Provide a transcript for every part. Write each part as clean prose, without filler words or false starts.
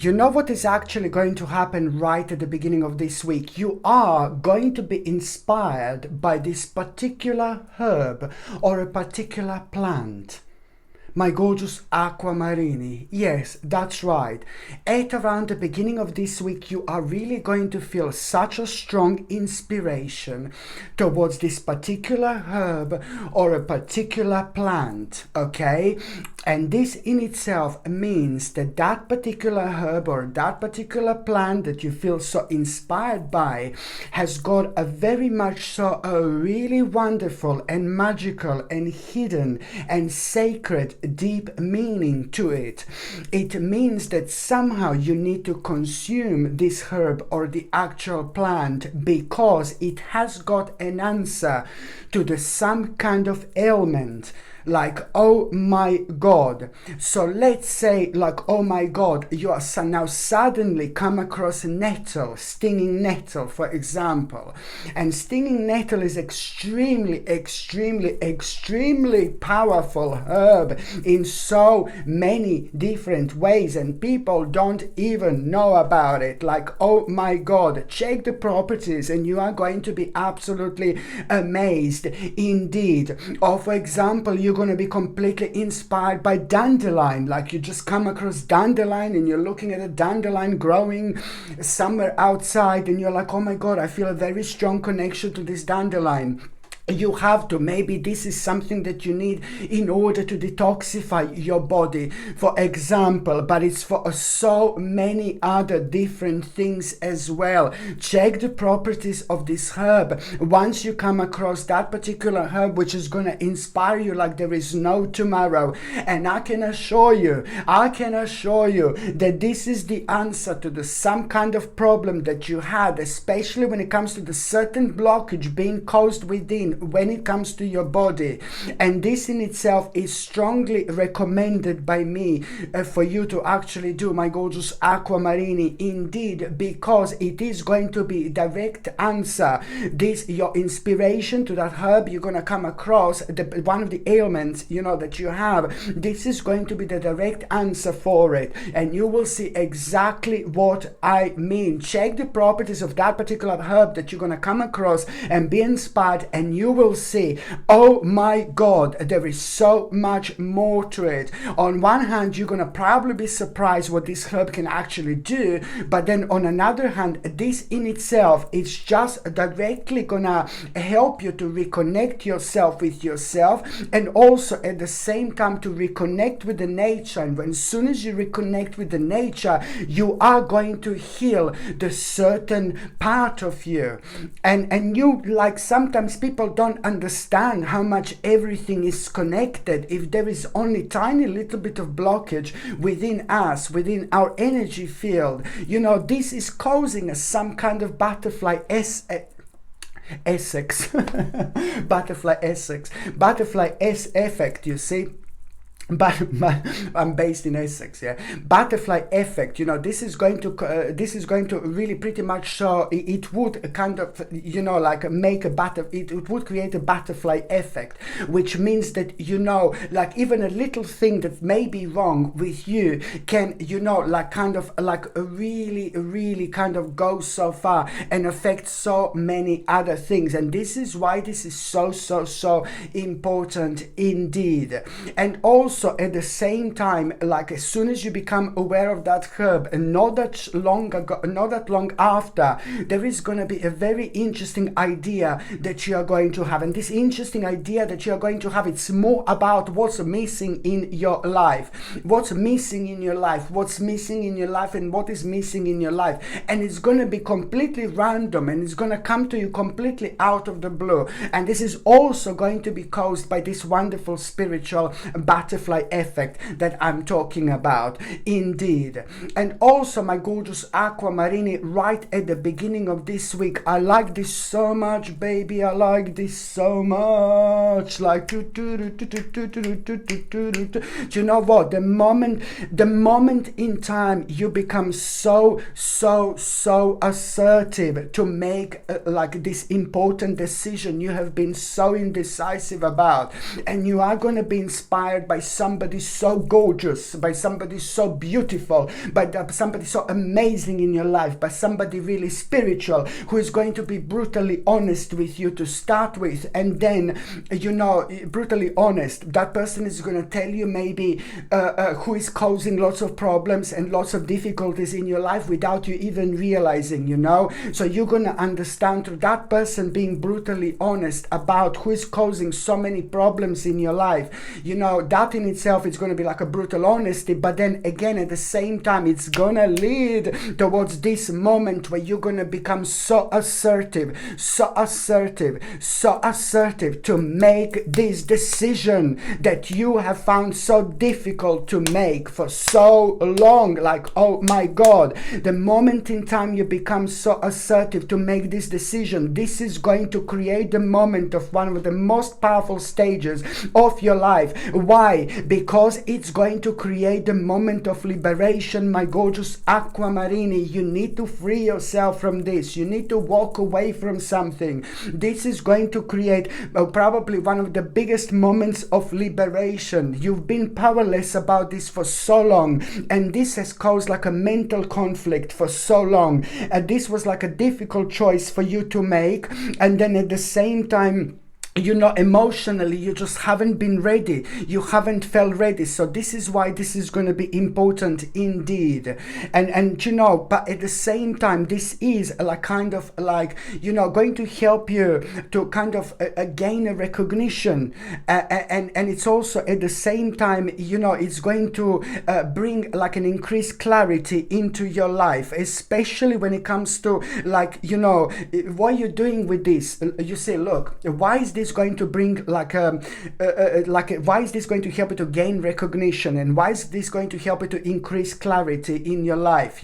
You know what is actually going to happen right at the beginning of this week? You are going to be inspired by this particular herb or a particular plant. My gorgeous aquamarini. Yes, that's right. At around the beginning of this week, you are really going to feel such a strong inspiration towards this particular herb or a particular plant, okay? And this in itself means that that particular herb or that particular plant that you feel so inspired by has got a very much so a really wonderful and magical and hidden and sacred deep meaning to it. It means that somehow you need to consume this herb or the actual plant because it has got an answer to the some kind of ailment. Like, oh my God. So let's say, like, oh my God, you are now suddenly come across nettle, stinging nettle, for example. And stinging nettle is extremely, extremely, extremely powerful herb in so many different ways, and people don't even know about it. Like, oh my God, check the properties and you are going to be absolutely amazed indeed. Or for example, you're going to be completely inspired by dandelion. Like, you just come across dandelion and you're looking at a dandelion growing somewhere outside and you're like, oh my God, I feel a very strong connection to this dandelion. You have to, maybe this is something that you need in order to detoxify your body, for example, but it's for so many other different things as well. Check the properties of this herb. Once you come across that particular herb, which is going to inspire you like there is no tomorrow, and I can assure you that this is the answer to the some kind of problem that you had, especially when it comes to the certain blockage being caused within when it comes to your body. And this in itself is strongly recommended by me for you to actually do, my gorgeous aquamarini, indeed, because it is going to be direct answer. This, your inspiration to that herb you're going to come across, one of the ailments, you know, that you have, this is going to be the direct answer for it, and you will see exactly what I mean. Check the properties of that particular herb that you're going to come across and be inspired, and you will see, oh my God, there is so much more to it. On one hand, you're going to probably be surprised what this herb can actually do, but then on another hand, this in itself is just directly going to help you to reconnect yourself with yourself, and also at the same time to reconnect with the nature. And as soon as you reconnect with the nature, you are going to heal the certain part of you. And you, like, sometimes people don't understand how much everything is connected. If there is only tiny little bit of blockage within us, within our energy field, you know, this is causing us some kind of butterfly Essex butterfly effect, you see. But I'm based in Essex, yeah. Butterfly effect, you know, this is going to really pretty much show. It would kind of, you know, like make it would create a butterfly effect, which means that, you know, like even a little thing that may be wrong with you can, you know, like kind of like really kind of go so far and affect so many other things. And this is why this is so important indeed. And also at the same time, like as soon as you become aware of that herb, and not that long after, there is going to be a very interesting idea that you are going to have. And this interesting idea that you are going to have, it's more about what's missing in your life, and what is missing in your life, and it's going to be completely random, and it's going to come to you completely out of the blue. And this is also going to be caused by this wonderful spiritual butterfly effect that I'm talking about indeed. And also, my gorgeous aquamarini, right at the beginning of this week, I like this so much, baby. I like this so much. Like, do you know what? The moment in time you become so assertive to make like this important decision you have been so indecisive about, and you are going to be inspired by somebody so gorgeous, by somebody so beautiful, by somebody so amazing in your life, by somebody really spiritual, who is going to be brutally honest with you to start with, and then, brutally honest. That person is going to tell you maybe who is causing lots of problems and lots of difficulties in your life without you even realizing, So you're going to understand through that person being brutally honest about who is causing so many problems in your life. That in itself is going to be like a brutal honesty, but then again, at the same time, it's going to lead towards this moment where you're going to become so assertive to make this decision that you have found so difficult to make for so long. Like, oh my God, the moment in time you become so assertive to make this decision, this is going to create the moment of one of the most powerful stages of your life. Why? Because it's going to create the moment of liberation, my gorgeous Aquamarini. You need to free yourself from this. You need to walk away from something. This is going to create probably one of the biggest moments of liberation. You've been powerless about this for so long, and this has caused like a mental conflict for so long. This was like a difficult choice for you to make, and then at the same time, emotionally, you just haven't been ready. You haven't felt ready. So this is why this is going to be important indeed. And but at the same time, this is like kind of like, going to help you to kind of gain a recognition. And it's also at the same time, it's going to bring like an increased clarity into your life, especially when it comes to like, what you're doing with this. You say, look, why is this going to bring why is this going to help you to gain recognition, and why is this going to help you to increase clarity in your life?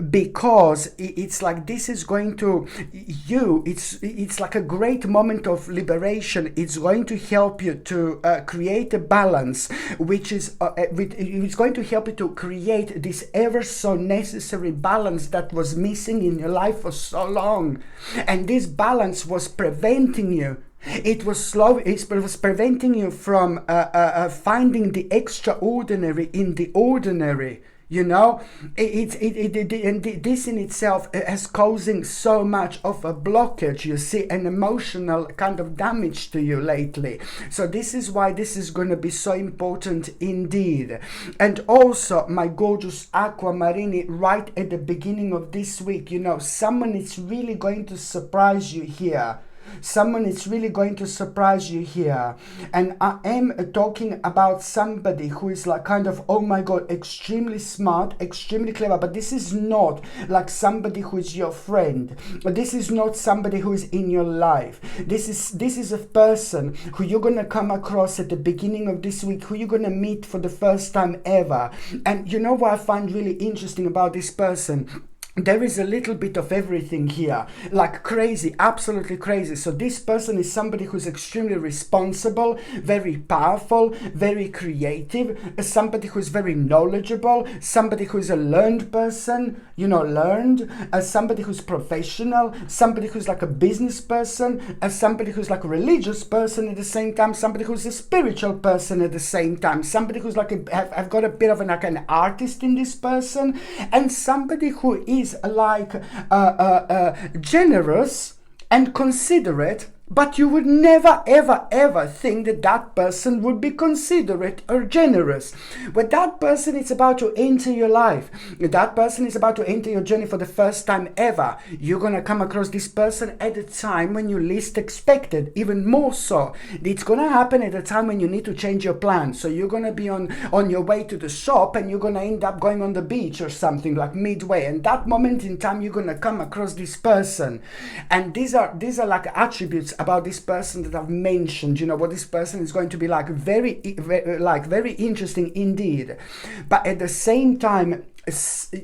Because it's like this is going to it's like a great moment of liberation. It's going to help you to create a balance, which is it's going to help you to create this ever so necessary balance that was missing in your life for so long, and this balance was preventing you. It was preventing you from finding the extraordinary in the ordinary. This in itself is causing so much of a blockage, an emotional kind of damage to you lately. So this is why this is going to be so important indeed. And also, my gorgeous Aquamarini, right at the beginning of this week, someone is really going to surprise you here. Someone is really going to surprise you here. And I am talking about somebody who is like kind of, oh my God, extremely smart, extremely clever. But this is not like somebody who is your friend. This is not somebody who is in your life. This is a person who you're going to come across at the beginning of this week, who you're going to meet for the first time ever. And you know what I find really interesting about this person? There is a little bit of everything here, like crazy, absolutely crazy. So this person is somebody who's extremely responsible, very powerful, very creative, somebody who's very knowledgeable, somebody who's a learned person, somebody who's professional, somebody who's like a business person, somebody who's like a religious person at the same time, somebody who's a spiritual person at the same time, somebody who's like I've got a bit of an artist in this person, and somebody who is like generous and considerate, but you would never ever ever think that that person would be considerate or generous. When that person is about to enter your life, that person is about to enter your journey for the first time ever, you're gonna come across this person at a time when you least expected. Even more so, it's gonna happen at a time when you need to change your plan. So you're gonna be on your way to the shop, and you're gonna end up going on the beach or something like midway, and that moment in time you're gonna come across this person. And these are like attributes about this person that I've mentioned, what this person is going to be like, very interesting indeed. But at the same time,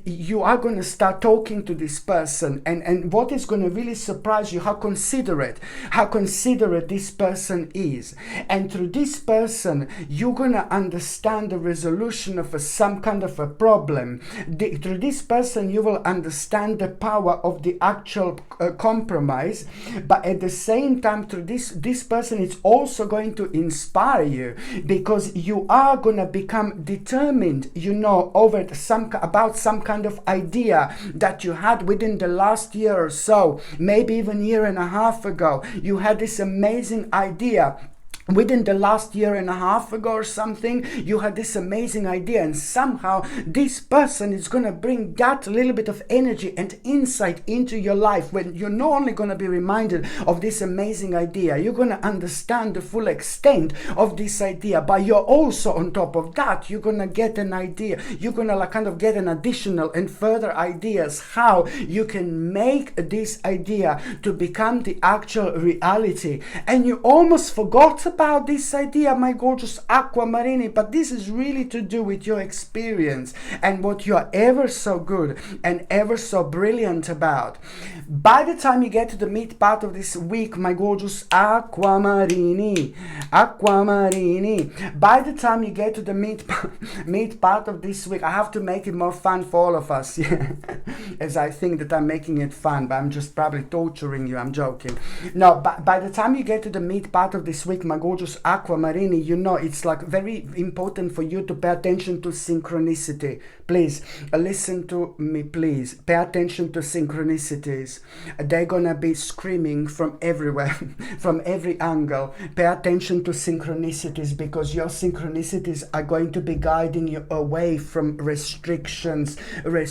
you are going to start talking to this person, and what is going to really surprise you, how considerate this person is. And through this person you're going to understand the resolution of some kind of a problem. Through this person you will understand the power of the actual compromise, but at the same time through this person it's also going to inspire you, because you are going to become determined, over about some kind of idea that you had within the last year or so, maybe even year and a half ago. You had this amazing idea within the last year and a half ago or something. You had this amazing idea, and somehow this person is going to bring that little bit of energy and insight into your life, when you're not only going to be reminded of this amazing idea, you're going to understand the full extent of this idea, but you're also, on top of that, you're going to get an idea, you're going to kind of get an additional and further ideas how you can make this idea to become the actual reality. And you almost forgot about this idea, my gorgeous Aquamarini, but this is really to do with your experience and what you're ever so good and ever so brilliant about. By the time you get to the mid part of this week, my gorgeous Aquamarini, by the time you get to the mid part of this week, I have to make it more fun for all of us, as I think that I'm making it fun, but I'm just probably torturing you. I'm joking. No, but by the time you get to the mid part of this week, my gorgeous Aquamarini, it's like very important for you to pay attention to synchronicity. Please listen to me, please pay attention to synchronicities. They're gonna be screaming from everywhere, from every angle. Pay attention to synchronicities, because your synchronicities are going to be guiding you away from restrictions. By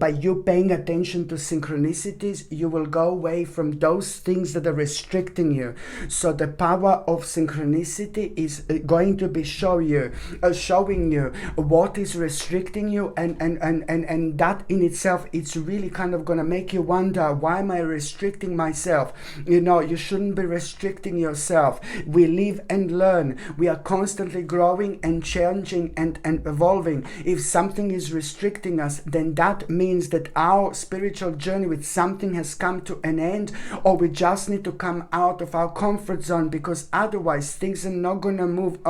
you paying attention to synchronicities, you will go away from those things that are restricting you. So the power of synchronicity is going to be showing you what is restricting you, and that in itself, it's really kind of going to make you wonder, why am I restricting myself? You shouldn't be restricting yourself. We live and learn. We are constantly growing and changing and evolving. If something is restricting us, then that means that our spiritual journey with something has come to an end, or we just need to come out of our comfort zone, because otherwise things are not going to move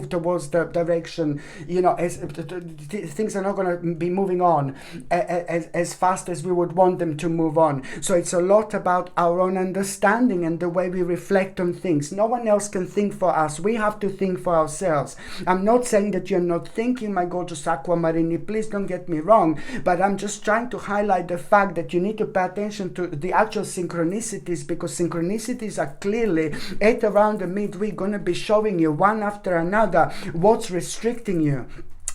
towards the direction, things are not going to be moving on as fast as we would want them to move on. So it's a lot about our own understanding and the way we reflect on things. No one else can think for us. We have to think for ourselves. I'm not saying that you're not thinking, my gorgeous Aquamarini, please don't get me wrong, but I'm just trying to highlight the fact that you need to pay attention to the actual synchronicities, because synchronicities are clearly at around the midweek going to be showing you one after another what's restricting you.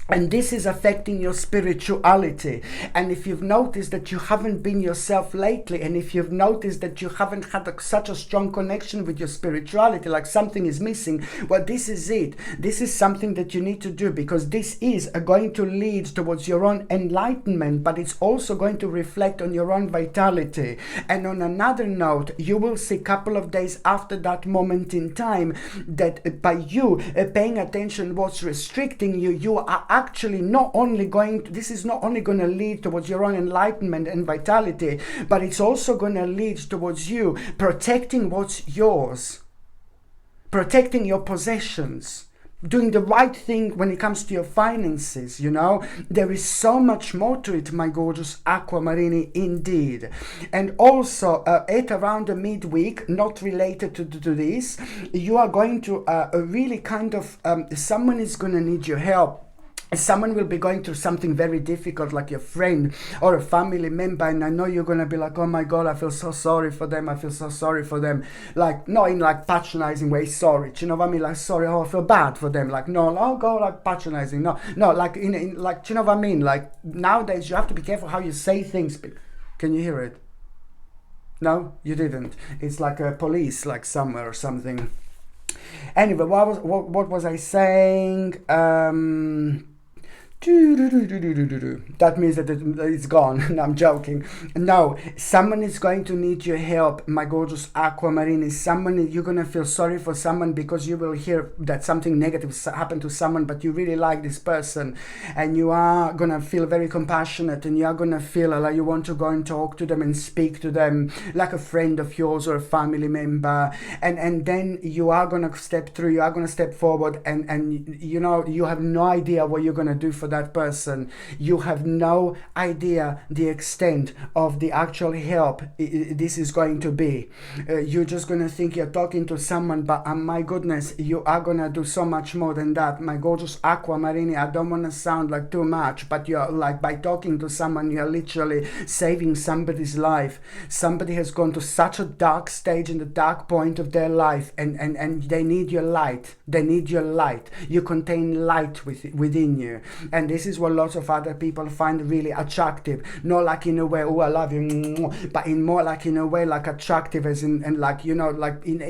And this is affecting your spirituality. And if you've noticed that you haven't been yourself lately, and if you've noticed that you haven't had such a strong connection with your spirituality, like something is missing, well, this is it. This is something that you need to do, because this is going to lead towards your own enlightenment, but it's also going to reflect on your own vitality. And on another note, you will see a couple of days after that moment in time that by you paying attention what's restricting you, you are actually this is not only going to lead towards your own enlightenment and vitality, but it's also going to lead towards you protecting what's yours, protecting your possessions, doing the right thing when it comes to your finances. There is so much more to it, my gorgeous Aquamarini, indeed. And also at around the midweek, not related to this, you are going to really kind of someone is going to need your help. Someone will be going through something very difficult, like your friend or a family member, and I know you're going to be like, oh my God, I feel so sorry for them. Like, not in like patronizing way, sorry. Do you know what I mean? Like, sorry, I feel bad for them. Like, no, oh God, like patronizing. No, like, in like, do you know what I mean? Like, nowadays you have to be careful how you say things. Can you hear it? No, you didn't. It's like a police, like somewhere or something. Anyway, what was I saying? That means that it's gone. No, I'm joking. No, someone is going to need your help, my gorgeous aquamarine. Is someone, you're going to feel sorry for someone because you will hear that something negative happened to someone, but you really like this person, and you are going to feel very compassionate, and you are going to feel like you want to go and talk to them and speak to them like a friend of yours or a family member, and then you are going to step through, you are going to step forward, and you know, you have no idea what you're going to do for that person. You have no idea the extent of the actual help this is going to be. You're just going to think you're talking to someone, but my goodness, you are going to do so much more than that, my gorgeous aquamarine. I don't want to sound like too much, but you're like, by talking to someone, you're literally saving somebody's life. Somebody has gone to such a dark stage, in the dark point of their life, and they need your light. They need your light. You contain light within you. And this is what lots of other people find really attractive. Not like in a way, oh, I love you, but in more like in a way like attractive, as in, and like, you know, like in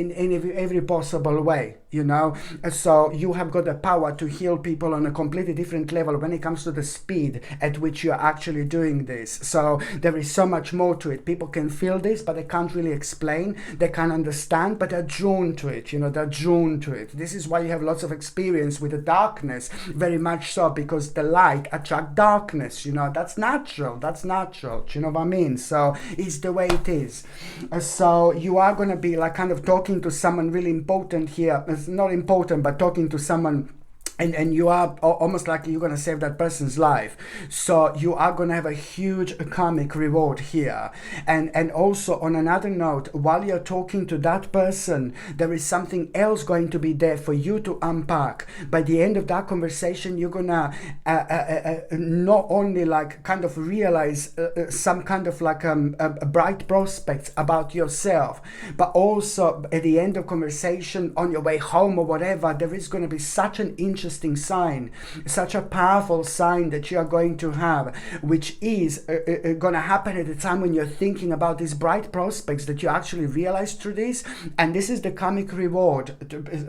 every possible way, you know. So you have got the power to heal people on a completely different level when it comes to the speed at which you're actually doing this. So there is so much more to it. People can feel this, but they can't really explain. They can't understand, but they're drawn to it, you know, they're drawn to it. This is why you have lots of experience with the darkness, very much so, because the light attract darkness, you know. That's natural, do you know what I mean? So it's the way it is. So you are going to be like kind of talking to someone really important here. It's not important, but talking to someone, and you are almost like you're going to save that person's life. So you are going to have a huge karmic reward here. And also, on another note, while you're talking to that person, there is something else going to be there for you to unpack. By the end of that conversation, you're going to not only like kind of realize some kind of like bright prospects about yourself, but also at the end of conversation, on your way home or whatever, there is going to be such an interesting sign, such a powerful sign that you are going to have, which is going to happen at the time when you're thinking about these bright prospects that you actually realize through this. And this is the karmic reward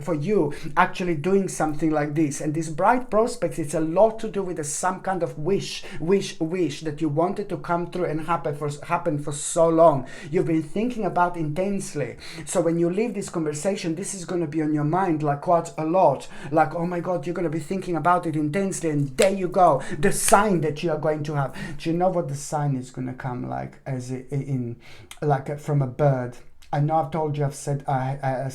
for you actually doing something like this. And these bright prospects, it's a lot to do with some kind of wish that you wanted to come through and happen for so long. You've been thinking about intensely. So when you leave this conversation, this is going to be on your mind like quite a lot. Like, oh my God, you're going to be thinking about it intensely, and there you go, the sign that you are going to have. Do you know what the sign is going to come like, as in like from a bird? I know I've told you, I've said, I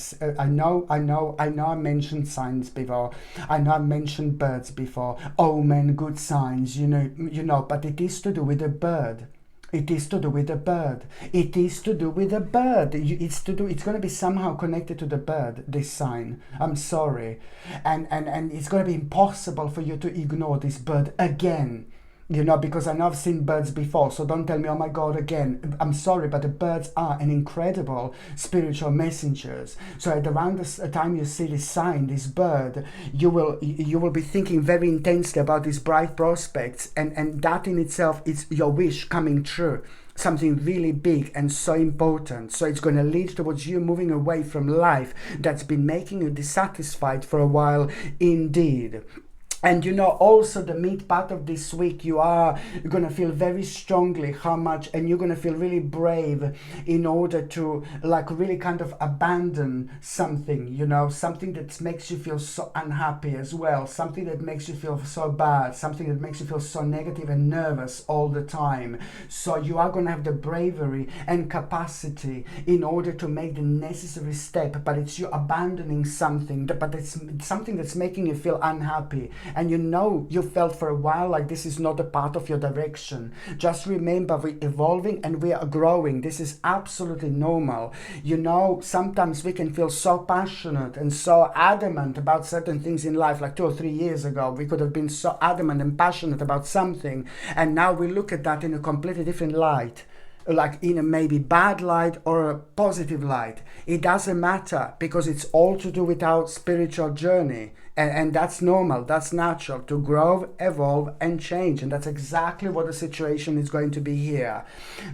know I mentioned signs before. I know I've mentioned birds before. Omen, good signs, you know, but it is to do with a bird. It is to do with a bird. It is to do with a bird. It's going to be somehow connected to the bird, this sign. I'm sorry. And it's going to be impossible for you to ignore this bird again. You know, because I know I've seen birds before, so don't tell me, oh my God, again. I'm sorry, but the birds are an incredible spiritual messengers. So at around the time you see this sign, this bird, you will be thinking very intensely about these bright prospects, and that in itself is your wish coming true. Something really big and so important. So it's going to lead towards you moving away from life that's been making you dissatisfied for a while indeed. And you know, also the mid part of this week, you're going to feel very strongly how much, and you're going to feel really brave in order to like really kind of abandon something, you know, something that makes you feel so unhappy as well, something that makes you feel so bad, something that makes you feel so negative and nervous all the time. So you are going to have the bravery and capacity in order to make the necessary step, but it's you abandoning something, but it's something that's making you feel unhappy. And you know, you felt for a while like this is not a part of your direction. Just remember, we're evolving and we are growing. This is absolutely normal. You know, sometimes we can feel so passionate and so adamant about certain things in life. Like 2 or 3 years ago, we could have been so adamant and passionate about something. And now we look at that in a completely different light. Like in a maybe bad light or a positive light. It doesn't matter, because it's all to do with our spiritual journey. And that's normal, that's natural, to grow, evolve, and change. And that's exactly what the situation is going to be here.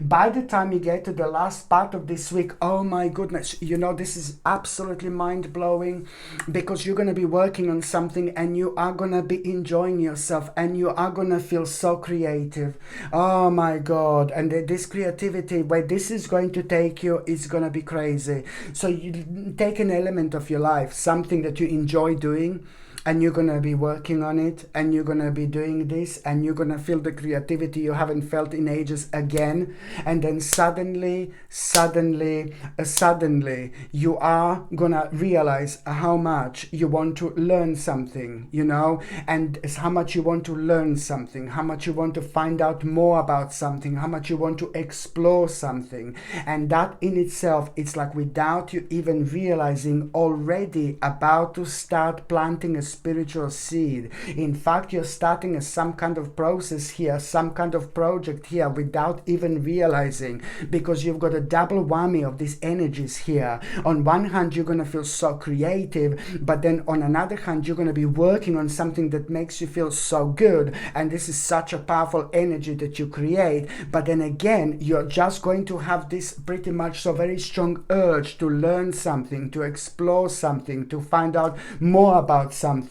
By the time you get to the last part of this week, oh my goodness, you know, this is absolutely mind-blowing, because you're going to be working on something and you are going to be enjoying yourself and you are going to feel so creative. Oh my God. And this creativity, where this is going to take you, is going to be crazy. So you take an element of your life, something that you enjoy doing, and you're going to be working on it, and you're going to be doing this, and you're going to feel the creativity you haven't felt in ages again. And then suddenly, you are going to realize how much you want to learn something, you know, and how much you want to learn something, how much you want to find out more about something, how much you want to explore something. And that in itself, it's like, without you even realizing, already about to start planting a spiritual seed. In fact, you're starting some kind of process here, some kind of project here, without even realizing, because you've got a double whammy of these energies here. On one hand, you're going to feel so creative, but then on another hand, you're going to be working on something that makes you feel so good. And this is such a powerful energy that you create. But then again, you're just going to have this pretty much so very strong urge to learn something, to explore something, to find out more about something.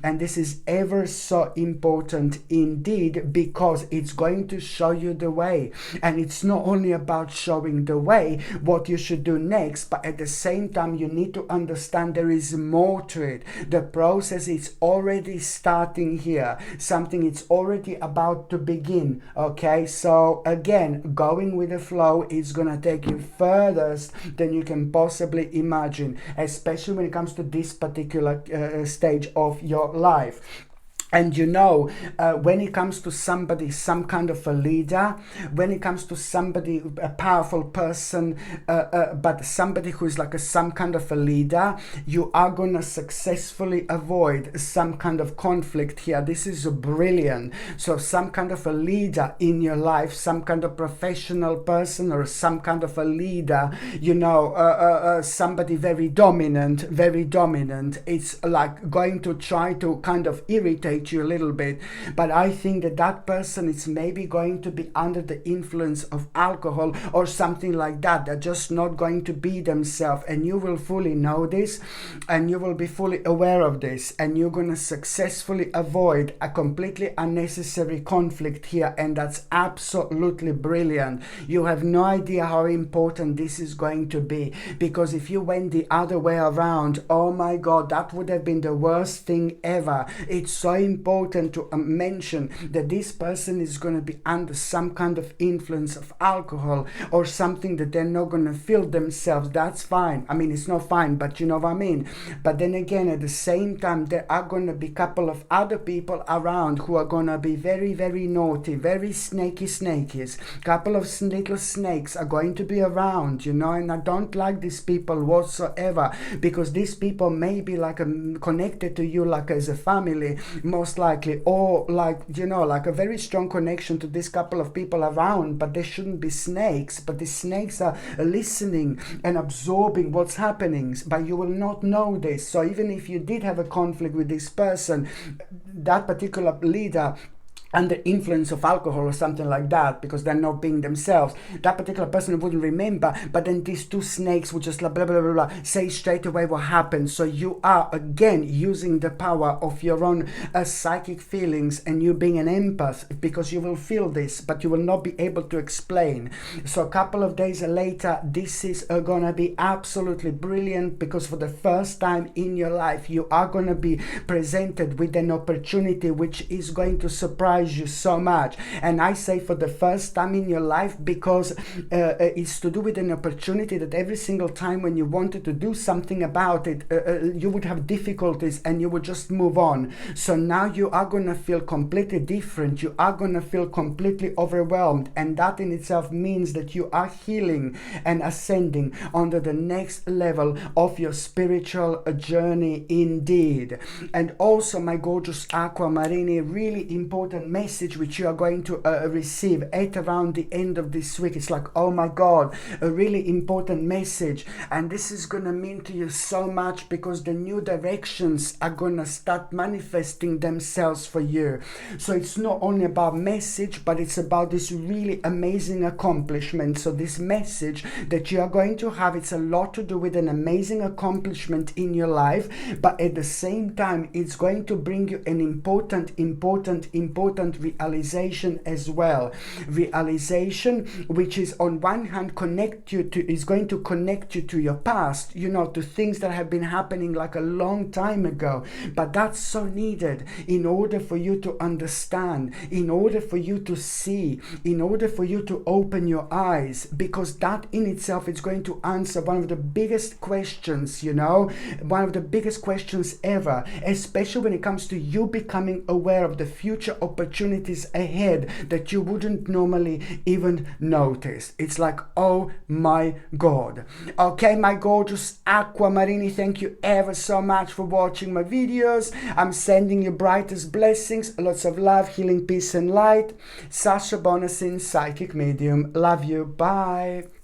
And this is ever so important indeed, because it's going to show you the way. And it's not only about showing the way, what you should do next, but at the same time, you need to understand there is more to it. The process is already starting here. Something is already about to begin. Okay, so again, going with the flow is going to take you furthest than you can possibly imagine, especially when it comes to this particular stage of your life. And you know, when it comes to somebody, some kind of a leader, when it comes to somebody, a powerful person, but somebody who is like some kind of a leader, you are going to successfully avoid some kind of conflict here. This is brilliant. So some kind of a leader in your life, some kind of professional person, or some kind of a leader, you know, somebody very dominant, it's like going to try to kind of irritate you a little bit. But I think that person is maybe going to be under the influence of alcohol or something like that. They're just not going to be themselves, and you will fully know this, and you will be fully aware of this, and you're going to successfully avoid a completely unnecessary conflict here. And that's absolutely brilliant. You have no idea how important this is going to be, because if you went the other way around, oh my God, that would have been the worst thing ever. It's so important to mention that this person is going to be under some kind of influence of alcohol or something, that they're not going to feel themselves. That's fine. I mean, it's not fine, but you know what I mean. But then again, at the same time, there are going to be a couple of other people around who are going to be very, very naughty, very snakies. Couple of little snakes are going to be around, you know, and I don't like these people whatsoever, because these people may be like connected to you like as a family, most likely, or like, you know, like a very strong connection to this couple of people around, but they shouldn't be snakes. But the snakes are listening and absorbing what's happening, but you will not know this. So even if you did have a conflict with this person, that particular leader, under influence of alcohol or something like that, because they're not being themselves, that particular person wouldn't remember, but then these two snakes would just blah blah blah blah say straight away what happened. So you are again using the power of your own psychic feelings, and you being an empath, because you will feel this, but you will not be able to explain. So a couple of days later, this is gonna be absolutely brilliant, because for the first time in your life, you are gonna be presented with an opportunity which is going to surprise you so much. And I say for the first time in your life, because it's to do with an opportunity that every single time when you wanted to do something about it, you would have difficulties and you would just move on. So now you are going to feel completely different. You are going to feel completely overwhelmed, and that in itself means that you are healing and ascending onto the next level of your spiritual journey indeed. And also, my gorgeous Aquamarini, really important message which you are going to receive at around the end of this week. It's like, oh my God, a really important message. And this is going to mean to you so much, because the new directions are going to start manifesting themselves for you. So it's not only about message, but it's about this really amazing accomplishment. So this message that you are going to have, it's a lot to do with an amazing accomplishment in your life, but at the same time, it's going to bring you an important realization as well. Realization which is on one hand is going to connect you to your past, you know, to things that have been happening like a long time ago. But that's so needed in order for you to understand, in order for you to see, in order for you to open your eyes, because that in itself is going to answer one of the biggest questions, you know, one of the biggest questions ever, especially when it comes to you becoming aware of the future opportunities ahead that you wouldn't normally even notice. It's like, oh my God. Okay, my gorgeous aquamarini, thank you ever so much for watching my videos. I'm sending you brightest blessings, lots of love, healing, peace and light. Sasha Bonasin, psychic medium. Love you. Bye.